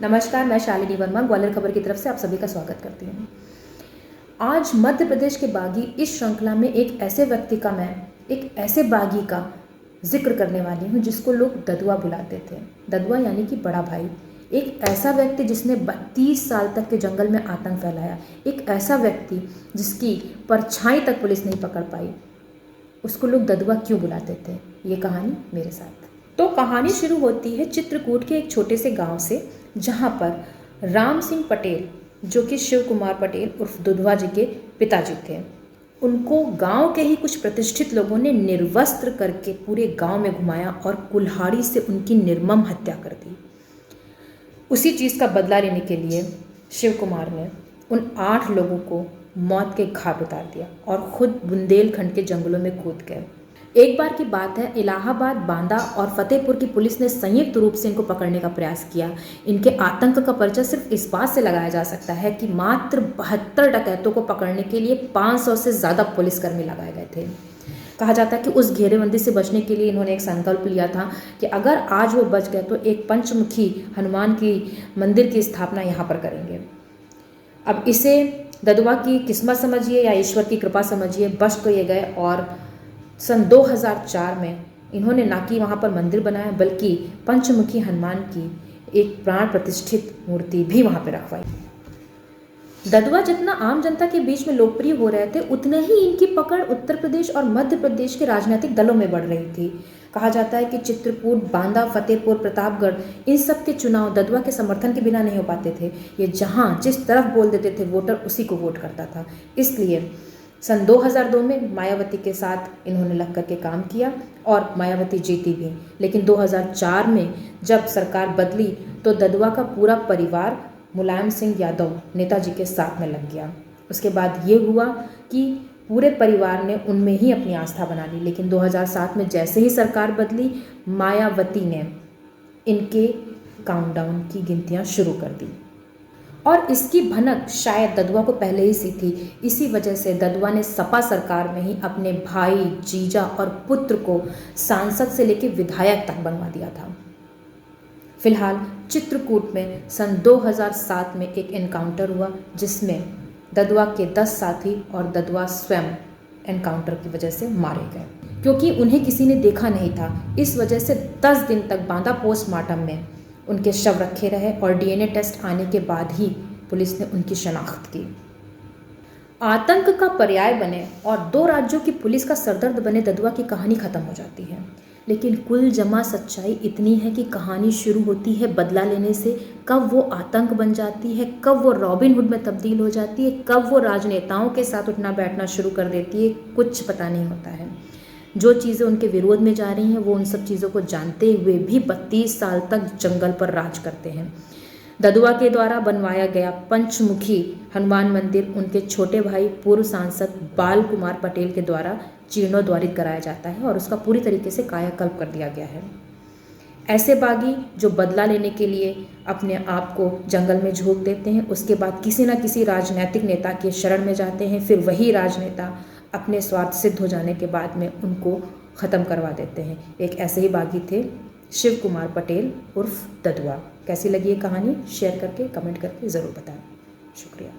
नमस्कार, मैं शालिनी वर्मा ग्वालियर खबर की तरफ से आप सभी का स्वागत करती हूँ। आज मध्य प्रदेश के बागी इस श्रृंखला में एक ऐसे बागी का जिक्र करने वाली हूँ जिसको लोग ददुआ बुलाते थे। ददुआ यानी कि बड़ा भाई, एक ऐसा व्यक्ति जिसने 32 साल तक के जंगल में आतंक फैलाया, एक ऐसा व्यक्ति जिसकी परछाई तक पुलिस नहीं पकड़ पाई। उसको लोग ददुआ क्यों बुलाते थे, ये कहानी मेरे साथ। तो कहानी शुरू होती है चित्रकूट के एक छोटे से गांव से, जहां पर राम सिंह पटेल, जो कि शिव कुमार पटेल उर्फ दुधवा जी के पिताजी थे, उनको गांव के ही कुछ प्रतिष्ठित लोगों ने निर्वस्त्र करके पूरे गांव में घुमाया और कुल्हाड़ी से उनकी निर्मम हत्या कर दी। उसी चीज़ का बदला लेने के लिए शिव कुमार ने उन 8 लोगों को मौत के घाट उतार दिया और खुद बुंदेलखंड के जंगलों में कूद गए। एक बार की बात है, इलाहाबाद, बांदा और फतेहपुर की पुलिस ने संयुक्त रूप से इनको पकड़ने का प्रयास किया। इनके आतंक का पर्चा सिर्फ इस बात से लगाया जा सकता है कि मात्र 72 डकैतों को पकड़ने के लिए 500 से ज़्यादा पुलिसकर्मी लगाए गए थे। कहा जाता है कि उस घेरेबंदी से बचने के लिए इन्होंने एक संकल्प लिया था कि अगर आज वो बच गए तो एक पंचमुखी हनुमान की मंदिर की स्थापना यहाँ पर करेंगे। अब इसे ददुआ की किस्मत समझिए या ईश्वर की कृपा समझिए, बच तो ये गए और सन 2004 में इन्होंने ना कि वहाँ पर मंदिर बनाया बल्कि पंचमुखी हनुमान की एक प्राण प्रतिष्ठित मूर्ति भी वहाँ पर रखवाई। ददुआ जितना आम जनता के बीच में लोकप्रिय हो रहे थे, उतने ही इनकी पकड़ उत्तर प्रदेश और मध्य प्रदेश के राजनीतिक दलों में बढ़ रही थी। कहा जाता है कि चित्रकूट, बांदा, फतेहपुर, प्रतापगढ़, इन सब के चुनाव ददुआ के समर्थन के बिना नहीं हो पाते थे। ये जहाँ जिस तरफ बोल देते थे वोटर उसी को वोट करता था। इसलिए सन 2002 में मायावती के साथ इन्होंने लग करके काम किया और मायावती जीती भी। लेकिन 2004 में जब सरकार बदली तो ददुआ का पूरा परिवार मुलायम सिंह यादव नेताजी के साथ में लग गया। उसके बाद ये हुआ कि पूरे परिवार ने उनमें ही अपनी आस्था बना ली। लेकिन 2007 में जैसे ही सरकार बदली, मायावती ने इनके काउंटडाउन की गिनतियां शुरू कर दी और इसकी भनक शायद ददुआ को पहले ही सी थी। इसी वजह से ददुआ ने सपा सरकार में ही अपने भाई, जीजा और पुत्र को सांसद से लेकर विधायक तक बनवा दिया था। फिलहाल चित्रकूट में सन 2007 में एक एनकाउंटर हुआ जिसमें ददुआ के 10 साथी और ददुआ स्वयं एनकाउंटर की वजह से मारे गए। क्योंकि उन्हें किसी ने देखा नहीं था, इस वजह से 10 दिन तक बांदा पोस्टमार्टम में उनके शव रखे रहे और डीएनए टेस्ट आने के बाद ही पुलिस ने उनकी शनाख्त की। आतंक का पर्याय बने और 2 राज्यों की पुलिस का सरदर्द बने ददुआ की कहानी खत्म हो जाती है। लेकिन कुल जमा सच्चाई इतनी है कि कहानी शुरू होती है बदला लेने से, कब वो आतंक बन जाती है, कब वो रॉबिन हुड में तब्दील हो जाती है, कब वो राजनेताओं के साथ उठना बैठना शुरू कर देती है, कुछ पता नहीं होता है। जो चीज़ें उनके विरोध में जा रही हैं वो उन सब चीज़ों को जानते हुए भी 32 साल तक जंगल पर राज करते हैं। ददुआ के द्वारा बनवाया गया पंचमुखी हनुमान मंदिर उनके छोटे भाई पूर्व सांसद बाल कुमार पटेल के द्वारा जीर्णोद्वारित कराया जाता है और उसका पूरी तरीके से कायाकल्प कर दिया गया है। ऐसे बागी जो बदला लेने के लिए अपने आप को जंगल में झोंक देते हैं, उसके बाद किसी न किसी राजनीतिक नेता के शरण में जाते हैं, फिर वही राजनेता अपने स्वार्थ सिद्ध हो जाने के बाद में उनको ख़त्म करवा देते हैं। एक ऐसे ही बागी थे शिव कुमार पटेल उर्फ ददुआ। कैसी लगी ये कहानी, शेयर करके कमेंट करके ज़रूर बताएं। शुक्रिया।